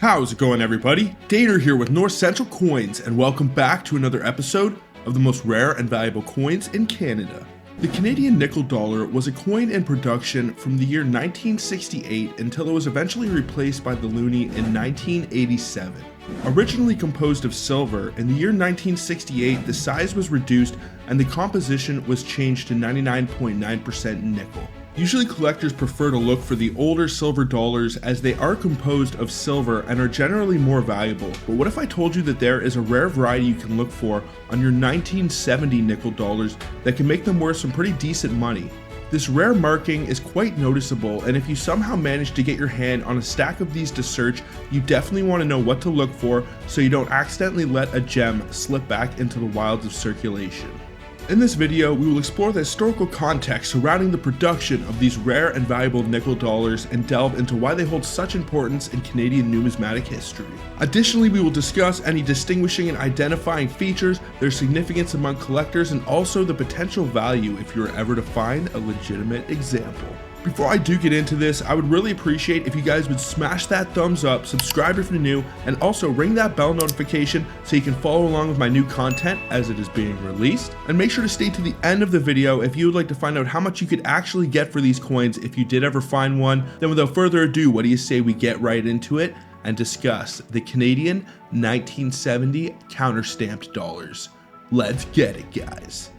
How's it going, everybody? Dater here with North Central Coins, and welcome back to another episode of the most rare and valuable coins in Canada. The Canadian nickel dollar was a coin in production from the year 1968 until it was eventually replaced by the loonie in 1987. Originally composed of silver, in the year 1968 the size was reduced and the composition was changed to 99.9% nickel. Usually collectors prefer to look for the older silver dollars as they are composed of silver and are generally more valuable. But what if I told you that there is a rare variety you can look for on your 1970 nickel dollars that can make them worth some pretty decent money? This rare marking is quite noticeable, and if you somehow manage to get your hand on a stack of these to search, you definitely want to know what to look for so you don't accidentally let a gem slip back into the wilds of circulation. In this video, we will explore the historical context surrounding the production of these rare and valuable nickel dollars and delve into why they hold such importance in Canadian numismatic history. Additionally, we will discuss any distinguishing and identifying features, their significance among collectors, and also the potential value if you are ever to find a legitimate example. Before I do get into this, I would really appreciate if you guys would smash that thumbs up, subscribe if you're new, and also ring that bell notification so you can follow along with my new content as it is being released. And make sure to stay to the end of the video if you would like to find out how much you could actually get for these coins if you did ever find one. Then without further ado, what do you say we get right into it and discuss the Canadian 1970 counterstamped dollars. Let's get it, guys.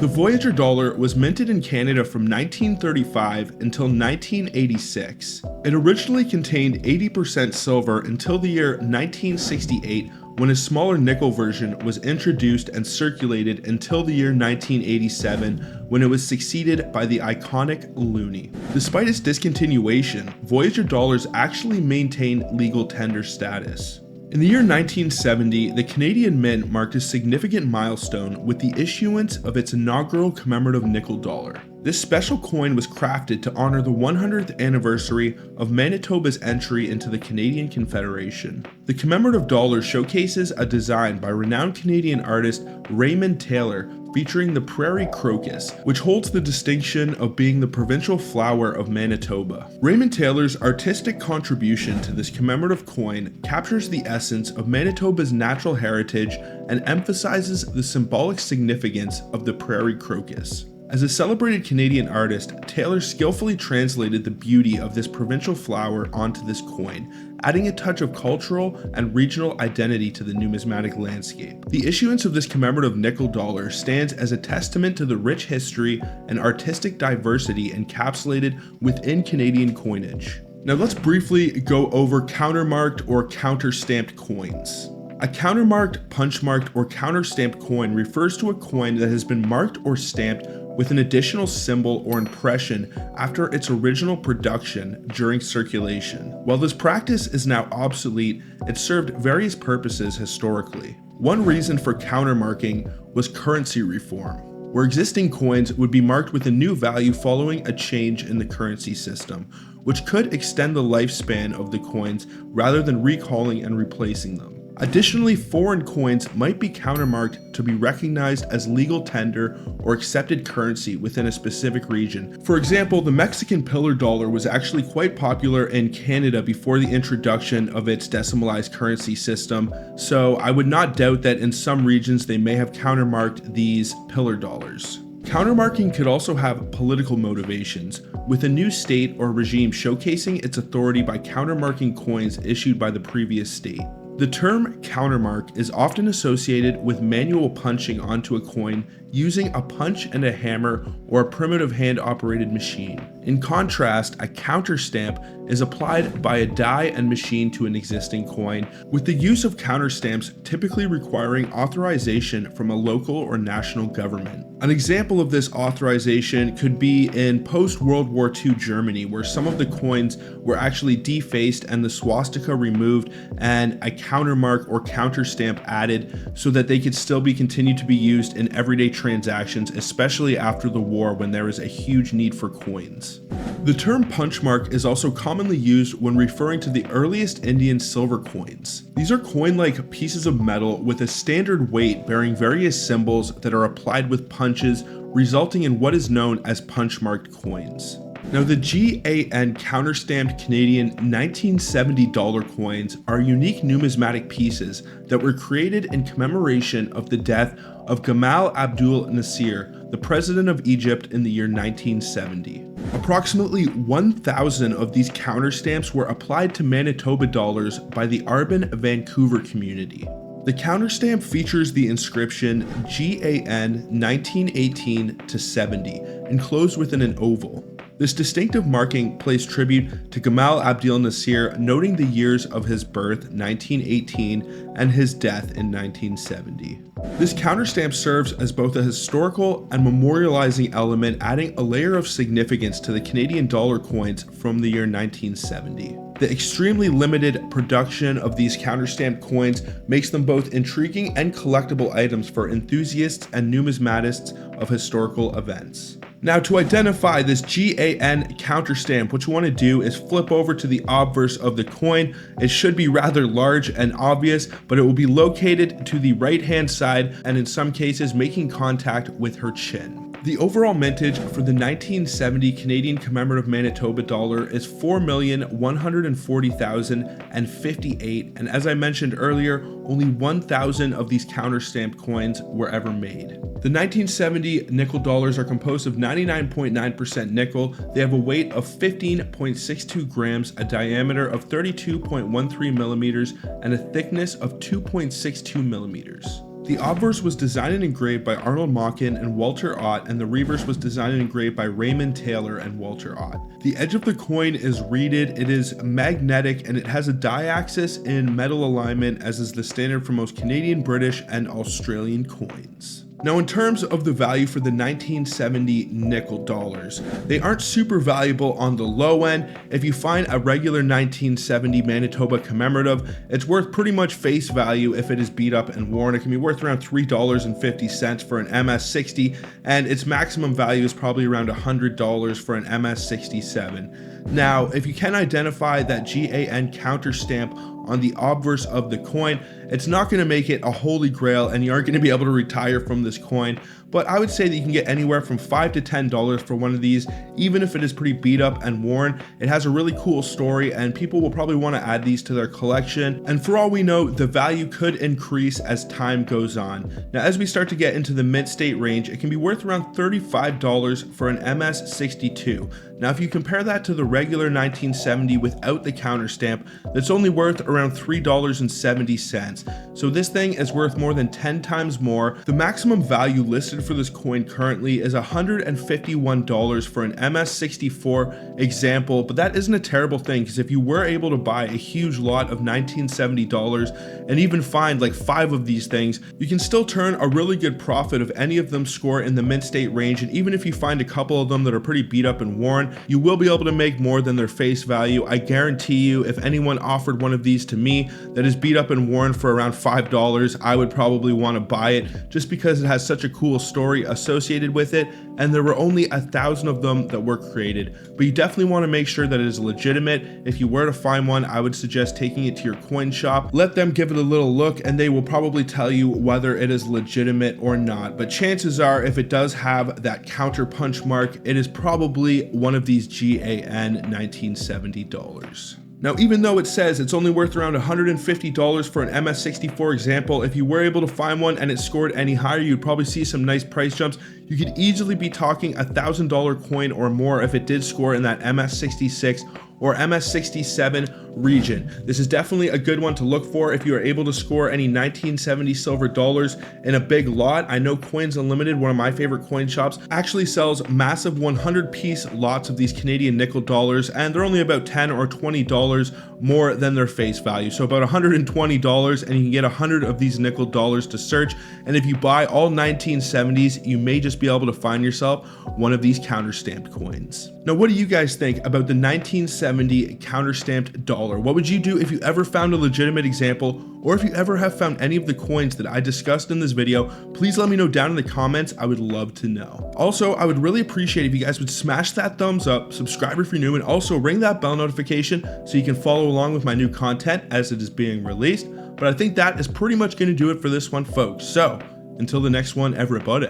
The Voyager dollar was minted in Canada from 1935 until 1986. It originally contained 80% silver until the year 1968, when a smaller nickel version was introduced and circulated until the year 1987, when it was succeeded by the iconic loonie. Despite its discontinuation, Voyager dollars actually maintained legal tender status. In the year 1970, the Canadian Mint marked a significant milestone with the issuance of its inaugural commemorative nickel dollar. This special coin was crafted to honor the 100th anniversary of Manitoba's entry into the Canadian Confederation. The commemorative dollar showcases a design by renowned Canadian artist Raymond Taylor featuring the prairie crocus, which holds the distinction of being the provincial flower of Manitoba. Raymond Taylor's artistic contribution to this commemorative coin captures the essence of Manitoba's natural heritage and emphasizes the symbolic significance of the prairie crocus. As a celebrated Canadian artist, Taylor skillfully translated the beauty of this provincial flower onto this coin, adding a touch of cultural and regional identity to the numismatic landscape. The issuance of this commemorative nickel dollar stands as a testament to the rich history and artistic diversity encapsulated within Canadian coinage. Now let's briefly go over countermarked or counterstamped coins. A countermarked, punchmarked, or counterstamped coin refers to a coin that has been marked or stamped with an additional symbol or impression after its original production during circulation. While this practice is now obsolete, it served various purposes historically. One reason for countermarking was currency reform, where existing coins would be marked with a new value following a change in the currency system, which could extend the lifespan of the coins rather than recalling and replacing them. Additionally, foreign coins might be countermarked to be recognized as legal tender or accepted currency within a specific region. For example, the Mexican pillar dollar was actually quite popular in Canada before the introduction of its decimalized currency system, so I would not doubt that in some regions they may have countermarked these pillar dollars. Countermarking could also have political motivations, with a new state or regime showcasing its authority by countermarking coins issued by the previous state. The term countermark is often associated with manual punching onto a coin using a punch and a hammer or a primitive hand-operated machine. In contrast, a counterstamp is applied by a die and machine to an existing coin, with the use of counterstamps typically requiring authorization from a local or national government. An example of this authorization could be in post-World War II Germany, where some of the coins were actually defaced and the swastika removed and a countermark or counterstamp added so that they could still be continued to be used in everyday transactions, especially after the war when there is a huge need for coins. The term punch mark is also commonly used when referring to the earliest Indian silver coins. These are coin-like pieces of metal with a standard weight bearing various symbols that are applied with punches, resulting in what is known as punch-marked coins. Now, the GAN counterstamped Canadian 1970 dollar coins are unique numismatic pieces that were created in commemoration of the death of Gamal Abdul Nasser, the president of Egypt, in the year 1970. Approximately 1,000 of these counterstamps were applied to Manitoba dollars by the Arban Vancouver community. The counterstamp features the inscription GAN 1918-70 enclosed within an oval. This distinctive marking pays tribute to Gamal Abdel Nasser, noting the years of his birth, 1918, and his death in 1970. This counterstamp serves as both a historical and memorializing element, adding a layer of significance to the Canadian dollar coins from the year 1970. The extremely limited production of these counterstamped coins makes them both intriguing and collectible items for enthusiasts and numismatists of historical events. Now, to identify this GAN counterstamp, what you want to do is flip over to the obverse of the coin. It should be rather large and obvious, but it will be located to the right hand side and in some cases making contact with her chin. The overall mintage for the 1970 Canadian commemorative Manitoba dollar is 4,140,058, and as I mentioned earlier, only 1,000 of these counterstamped coins were ever made. The 1970 nickel dollars are composed of 99.9% nickel. They have a weight of 15.62 grams, a diameter of 32.13 millimeters, and a thickness of 2.62 millimeters. The obverse was designed and engraved by Arnold Mockin and Walter Ott, and the reverse was designed and engraved by Raymond Taylor and Walter Ott. The edge of the coin is reeded, it is magnetic, and it has a diaxis in metal alignment, as is the standard for most Canadian, British, and Australian coins. Now, in terms of the value for the 1970 nickel dollars, they aren't super valuable on the low end. If you find a regular 1970 Manitoba commemorative, it's worth pretty much face value if it is beat up and worn. It can be worth around $3.50 for an MS-60, and its maximum value is probably around $100 for an MS-67. Now, if you can identify that GAN counterstamp on the obverse of the coin, it's not going to make it a holy grail and you aren't going to be able to retire from this coin, but I would say that you can get anywhere from $5 to $10 for one of these, even if it is pretty beat up and worn. It has a really cool story and people will probably want to add these to their collection, and for all we know, the value could increase as time goes on. Now, as we start to get into the mid-state range, it can be worth around $35 for an MS-62. Now, if you compare that to the regular 1970 without the counterstamp, that's only worth around $3.70. So this thing is worth more than 10 times more. The maximum value listed for this coin currently is $151 for an MS-64 example, but that isn't a terrible thing, because if you were able to buy a huge lot of 1970 dollars and even find like 5 of these things, you can still turn a really good profit if any of them score in the mid-state range. And even if you find a couple of them that are pretty beat up and worn, you will be able to make more than their face value. I guarantee you, if anyone offered one of these to me that is beat up and worn for around $5, I would probably want to buy it, just because it has such a cool story associated with it, and there were only 1,000 of them that were created. But you definitely want to make sure that it is legitimate. If you were to find one, I would suggest taking it to your coin shop, let them give it a little look, and they will probably tell you whether it is legitimate or not. But chances are, if it does have that counter punch mark, it is probably one of these GAN 1970 dollars. Now, even though it says it's only worth around $150 for an MS-64 example, if you were able to find one and it scored any higher, you'd probably see some nice price jumps. You could easily be talking $1,000 coin or more if it did score in that MS-66 or MS-67 region. This is definitely a good one to look for if you are able to score any 1970 silver dollars in a big lot. I know Coins Unlimited, one of my favorite coin shops, actually sells massive 100-piece lots of these Canadian nickel dollars, and they're only about $10 or $20 more than their face value. So about $120, and you can get 100 of these nickel dollars to search. And if you buy all 1970s, you may just be able to find yourself one of these counterstamped coins. Now, what do you guys think about the 1970 counterstamped dollar dollar? What would you do if you ever found a legitimate example, or if you ever have found any of the coins that I discussed in this video? Please let me know down in the comments. I would love to know. Also, I would really appreciate if you guys would smash that thumbs up, subscribe if you're new, and also ring that bell notification so you can follow along with my new content as it is being released. But I think that is pretty much going to do it for this one, folks. So until the next one, everybody,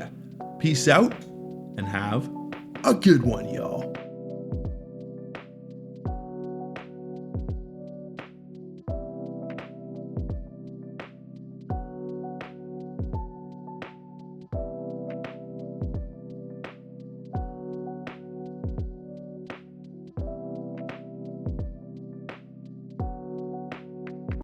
peace out and have a good one, y'all.